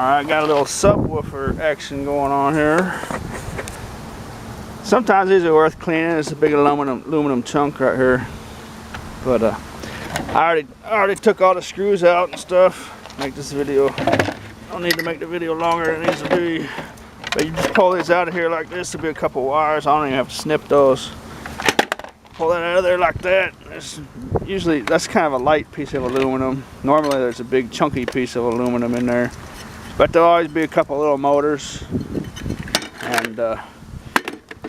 Alright, got a little subwoofer action going on here. Sometimes these are worth cleaning. It's a big aluminum chunk right here. But I already took all the screws out and stuff. Make this video. Don't need to make the video longer than it needs to be. But you just pull these out of here like this. There'll be a couple wires. I don't even have to snip those. Pull that out of there like that. Usually that's kind of a light piece of aluminum. Normally there's a big chunky piece of aluminum in there. But there'll always be a couple little motors. And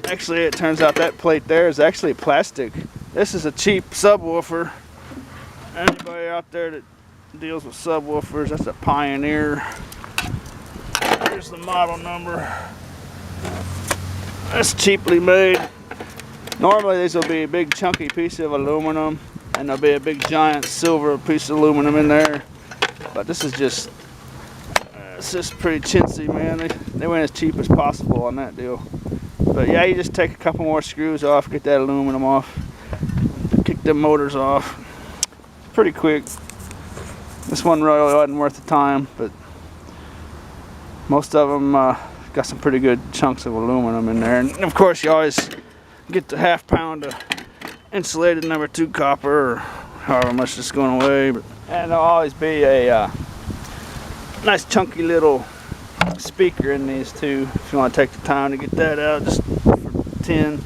actually it turns out that plate there is actually plastic. This is a cheap subwoofer. Anybody out there that deals with subwoofers, that's a Pioneer. Here's the model number. That's cheaply made. Normally these will be a big chunky piece of aluminum and there'll be a big giant silver piece of aluminum in there. But this is just, it's just pretty chintzy, man. They went as cheap as possible on that deal. But yeah, you just take a couple more screws off, get that aluminum off, kick the motors off. Pretty quick. This one really wasn't worth the time, but most of them got some pretty good chunks of aluminum in there. And of course you always get the ½ pound of insulated number 2 copper, or however much it's going away. And there'll always be a nice chunky little speaker in these too, if you want to take the time to get that out, just for 10.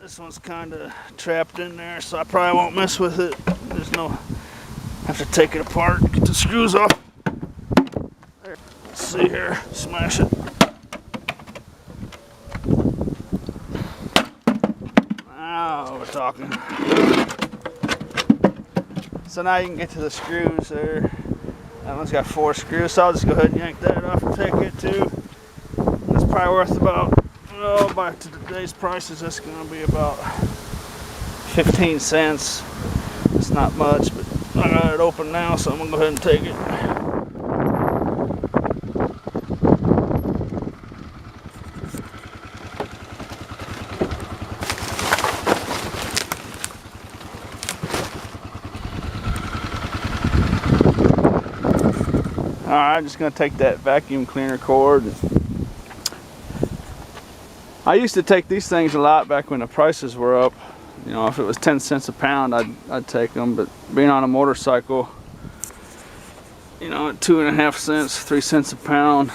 This one's kind of trapped in there, so I probably won't mess with it. There's no, have to take it apart, get the screws off. There. Let's see here, smash it. Now we're talking. So now you can get to the screws there. That one's got 4 screws, so I'll just go ahead and yank that off and take it too. That's probably worth about, oh, by today's prices, that's going to be about 15 cents. It's not much, but I got it open now, so I'm going to go ahead and take it. Alright, I'm just going to take that vacuum cleaner cord. I used to take these things a lot back when the prices were up. You know, if it was 10 cents a pound, I'd take them. But being on a motorcycle, you know, at 2.5 cents, 3 cents a pound,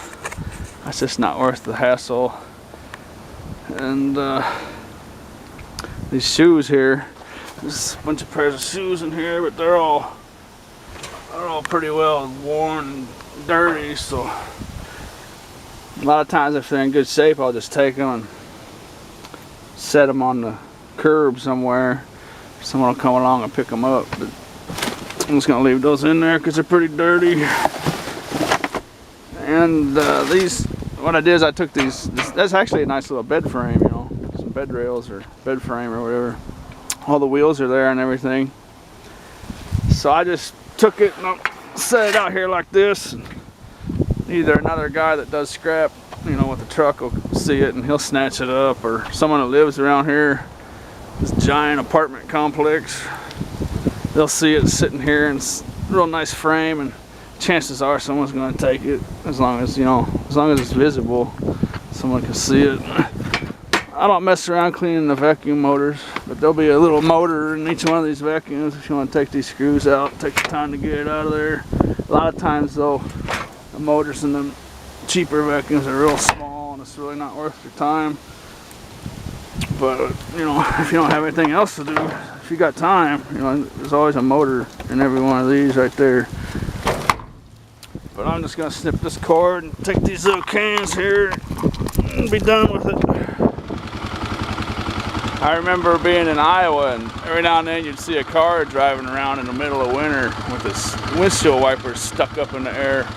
that's just not worth the hassle. And these shoes here, there's a bunch of pairs of shoes in here, but they're all pretty well worn and dirty. So a lot of times if they're in good shape, I'll just take them and set them on the curb somewhere. Someone will come along and pick them up, but I'm just gonna leave those in there because they're pretty dirty. And these, what I did is I took these, that's actually a nice little bed frame, you know, some bed rails or bed frame or whatever. All the wheels are there and everything. So I just took it and I'll set it out here like this. Either another guy that does scrap, you know, with the truck will see it and he'll snatch it up, or someone that lives around here, this giant apartment complex, they'll see it sitting here and it's a real nice frame, and chances are someone's going to take it, as long as, you know, as long as it's visible, someone can see it. I don't mess around cleaning the vacuum motors, but there'll be a little motor in each one of these vacuums. If you want to take these screws out, take the time to get it out of there. A lot of times though, the motors in the cheaper vacuums are real small and it's really not worth your time. But you know, if you don't have anything else to do, if you got time, you know, there's always a motor in every one of these right there. But I'm just gonna snip this cord and take these little cans here and be done with it. I remember being in Iowa, and every now and then you'd see a car driving around in the middle of winter with its windshield wipers stuck up in the air.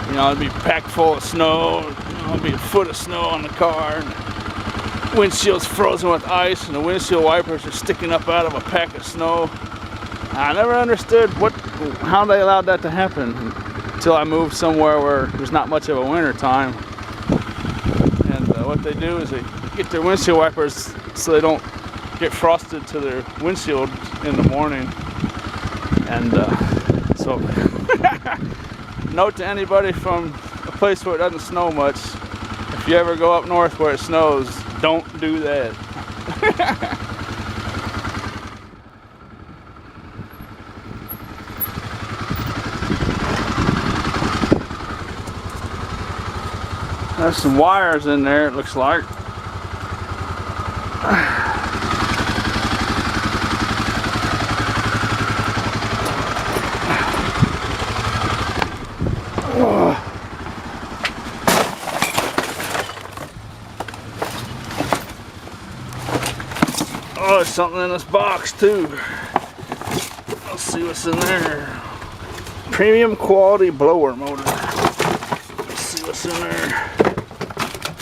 You know, it'd be packed full of snow, you know, it'd be a foot of snow on the car, and the windshield's frozen with ice, and the windshield wipers are sticking up out of a pack of snow. I never understood how they allowed that to happen until I moved somewhere where there's not much of a winter time. And what they do is they get their windshield wipers so they don't get frosted to their windshield in the morning. And so note to anybody from a place where it doesn't snow much, if you ever go up north where it snows, don't do that. There's some wires in there, it looks like. Oh, there's something in this box too. Let's see what's in there. Premium quality blower motor. Let's see what's in there.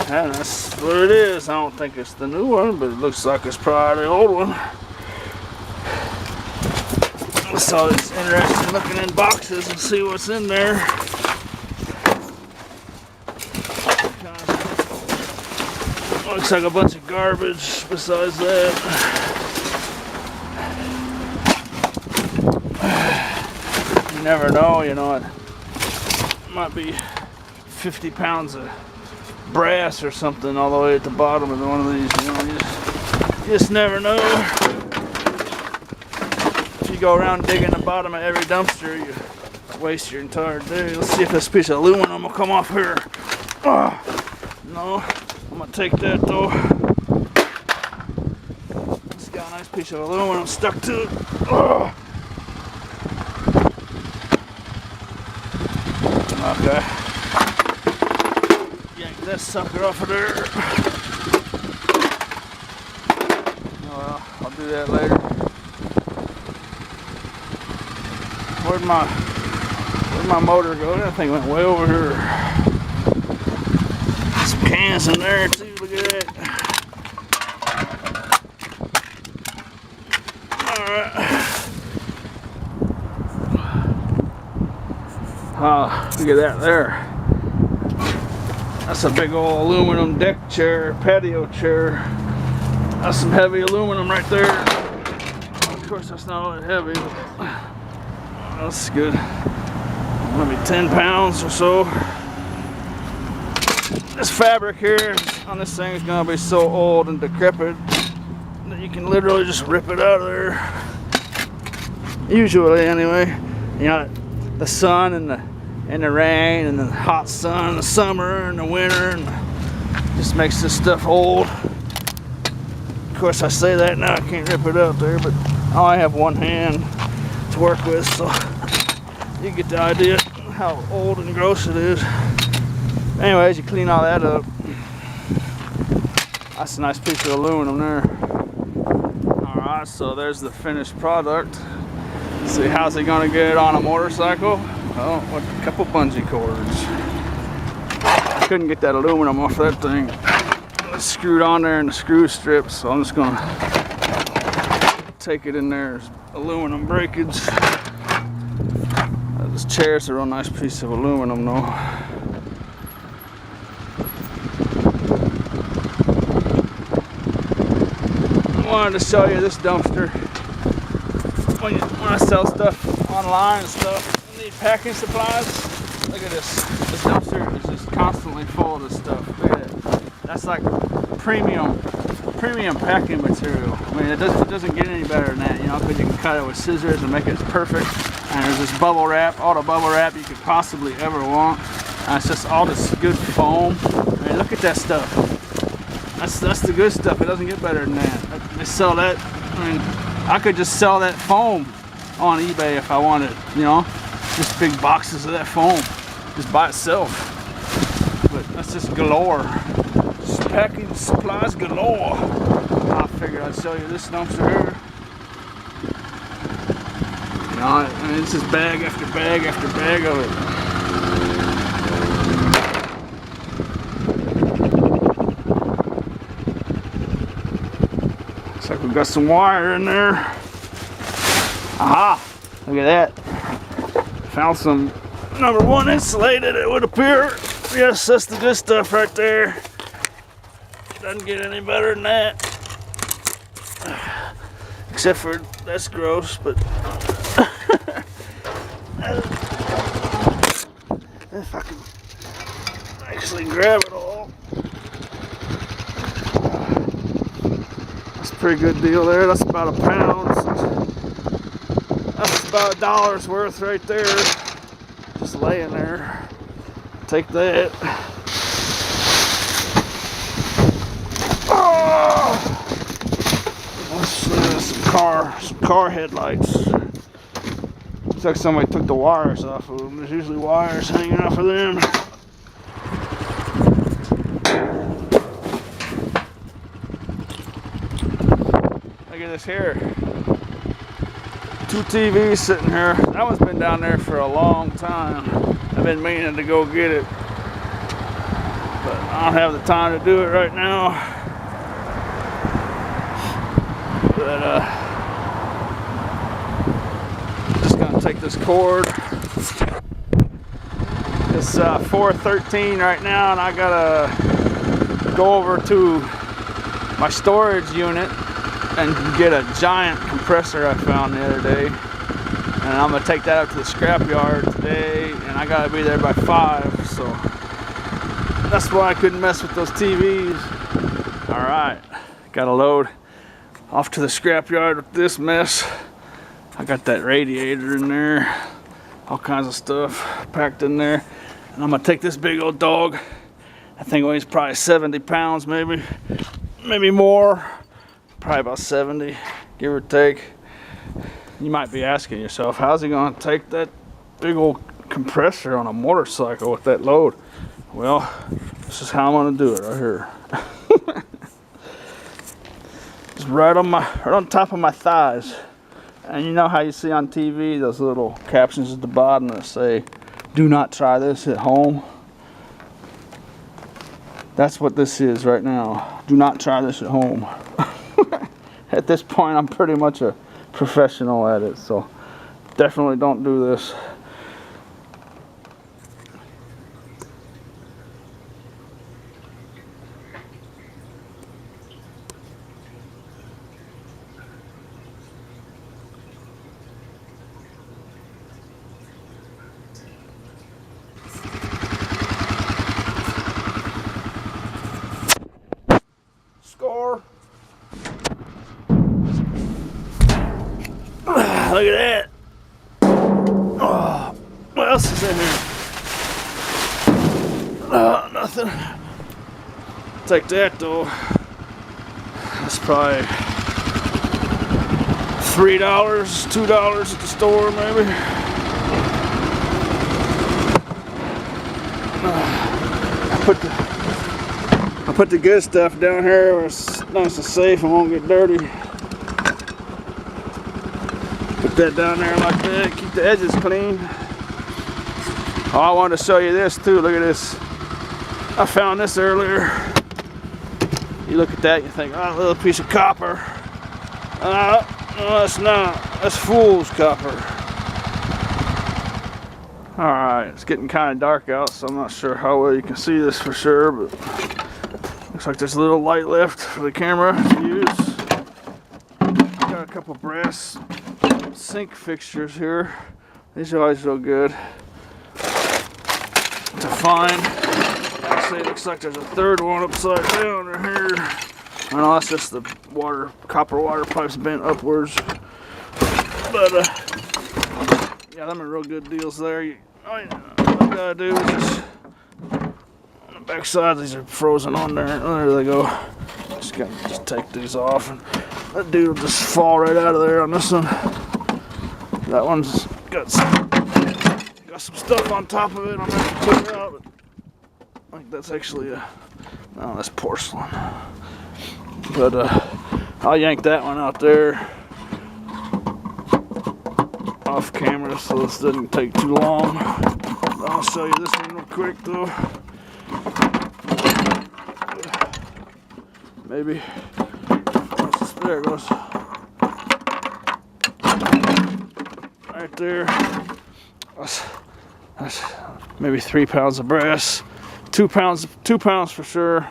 And that's what it is. I don't think it's the new one, but it looks like it's probably the old one. So it's interesting looking in boxes and see what's in there. Looks like a bunch of garbage besides that. You never know, you know, it might be 50 pounds of brass or something all the way at the bottom of one of these, you know, you just never know. If you go around digging the bottom of every dumpster, you waste your entire day. Let's see if this piece of aluminum will come off here. Oh, no, I'm gonna take that though. It's got a nice piece of aluminum stuck to it. Oh. Okay. That sucker off of there. Oh, well, I'll do that later. Where'd my motor go? That thing went way over here. Some cans in there too. Look at that. All right. Look at that there. That's a big old aluminum deck chair, patio chair. That's some heavy aluminum right there. Of course, that's not all that heavy, but that's good. Maybe 10 pounds or so. This fabric here on this thing is gonna be so old and decrepit that you can literally just rip it out of there. Usually, anyway. You know, the sun and the rain and the hot sun in the summer and the winter, and just makes this stuff old. Of course, I say that now, I can't rip it out there, but I only have one hand to work with, so you get the idea how old and gross it is. Anyways, you clean all that up. That's a nice piece of aluminum there. Alright, so there's the finished product. Let's see, how's he gonna get it on a motorcycle? Oh, with a couple bungee cords. I couldn't get that aluminum off that thing. It's screwed on there in the screw strips, so I'm just gonna take it in there. There's aluminum breakage. This chair's a real nice piece of aluminum though. I wanted to show you this dumpster. When I sell stuff online and stuff, packing supplies. Look at this. This dumpster is just constantly full of this stuff. Look at that. That's like premium packing material. I mean, it doesn't get any better than that, you know, because you can cut it with scissors and make it perfect. And there's this bubble wrap, all the bubble wrap you could possibly ever want. And it's just all this good foam. I mean, look at that stuff. That's the good stuff. It doesn't get better than that. They sell that. I mean, I could just sell that foam on eBay if I wanted, you know. Just big boxes of that foam, just by itself. But that's just galore. Just packing supplies galore. I figured I'd show you this dumpster here. You know, I mean, it's just bag after bag after bag of it. Looks like we've got some wire in there. Aha! Look at that. Found some number 1 insulated, it would appear. Yes, that's the good stuff right there. Doesn't get any better than that. Except for, that's gross, but if I can actually grab it all. That's a pretty good deal there. That's about £1. That's about $1 worth right there. Just laying there. Take that. Oh! Some car headlights. Looks like somebody took the wires off of them. There's usually wires hanging off of them. Look at this here. 2 TVs sitting here. That one's been down there for a long time. I've been meaning to go get it, but I don't have the time to do it right now. But just gonna take this cord. It's 4:13 right now, and I gotta go over to my storage unit and get a giant compressor I found the other day, and I'm gonna take that up to the scrapyard today, and I gotta be there by 5, so that's why I couldn't mess with those TVs. All right, gotta load off to the scrapyard with this mess. I got that radiator in there, all kinds of stuff packed in there, and I'm gonna take this big old dog. I think it weighs probably 70 pounds, maybe more. Probably about 70, give or take. You might be asking yourself, how's he gonna take that big old compressor on a motorcycle with that load? Well, this is how I'm gonna do it right here. Just right on top of my thighs. And you know how you see on TV those little captions at the bottom that say, "Do not try this at home." That's what this is right now. Do not try this at home. At this point, I'm pretty much a professional at it, so definitely don't do this. Score. Look at that. Oh, what else is in here? Nothing. Take that though. That's probably $3, $2 at the store maybe. I put the good stuff down here where it's nice and safe and won't get dirty. Put that down there like that, keep the edges clean. Oh, I wanted to show you this too, look at this. I found this earlier. You look at that, you think, oh, a little piece of copper. No, it's not, that's fool's copper. Alright, it's getting kind of dark out, so I'm not sure how well you can see this for sure, but looks like there's a little light left for the camera to use. Got a couple brass sink fixtures here. These are always real good to find. Actually, it looks like there's a third one upside down in here. I know that's just the copper water pipes bent upwards. But yeah, them are real good deals there. All you gotta do is just on the back side, these are frozen on there. Oh, there they go. Just take these off, and that dude will just fall right out of there on this one. That one's got some stuff on top of it. I'm gonna have to clear out, but I think that's actually no, that's porcelain. But I'll yank that one out there off camera so this doesn't take too long. I'll show you this one real quick though. Maybe there it goes. Right there. That's maybe 3 pounds of brass. 2 pounds for sure.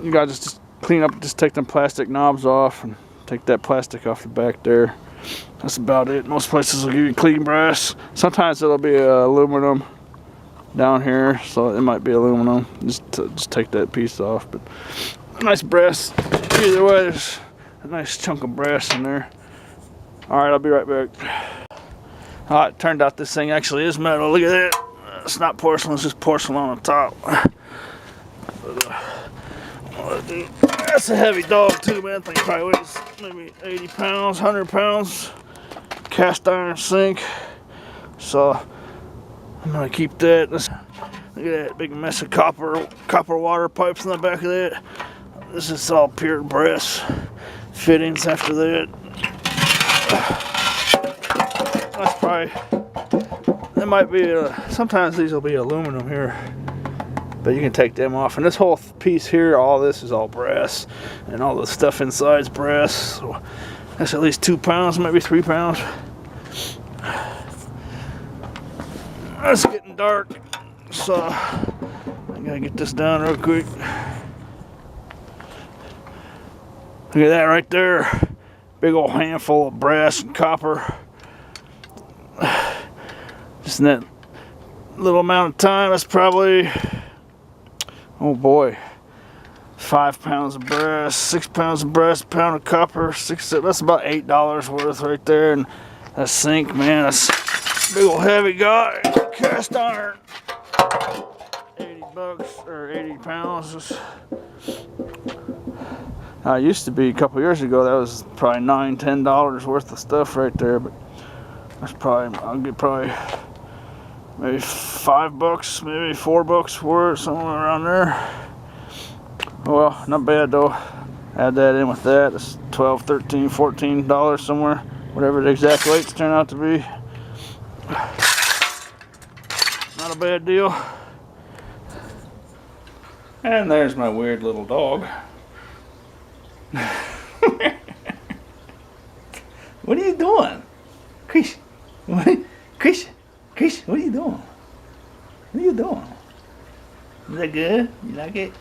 You gotta just clean up, just take them plastic knobs off and take that plastic off the back there. That's about it. Most places will give you clean brass. Sometimes it'll be aluminum. down here, so it might be aluminum. Just take that piece off. But nice brass. Either way, there's a nice chunk of brass in there. All right, I'll be right back. All right, turned out this thing actually is metal. Look at that. It's not porcelain. It's just porcelain on the top. But, that's a heavy dog too, man. That thing probably weighs maybe 80 pounds, 100 pounds. Cast iron sink. So I'm gonna keep that. Look at that big mess of copper water pipes in the back of that. This is all pure brass fittings after that. That's probably, that might be, sometimes these will be aluminum here, but you can take them off. And this whole piece here, all this is all brass, and all the stuff inside is brass. So that's at least 2 pounds, maybe 3 pounds. It's getting dark, so I gotta get this down real quick. Look at that right there. Big old handful of brass and copper. Just in that little amount of time, that's probably, oh boy, 5 pounds of brass, 6 pounds of brass, a pound of copper, that's about $8 worth right there. And that sink, man, that's a big old heavy guy, cast iron. 80 bucks or 80 pounds. It used to be a couple years ago, that was probably $9, $10 worth of stuff right there, but that's probably, I'll get probably maybe $5, maybe $4 for it, somewhere around there. Well, not bad though. Add that in with that, it's $12, $13, $14 somewhere, whatever the exact weights turn out to be. Not a bad deal. And there's my weird little dog. What are you doing? Krish, Krish, what are you doing? What are you doing? Is that good? You like it?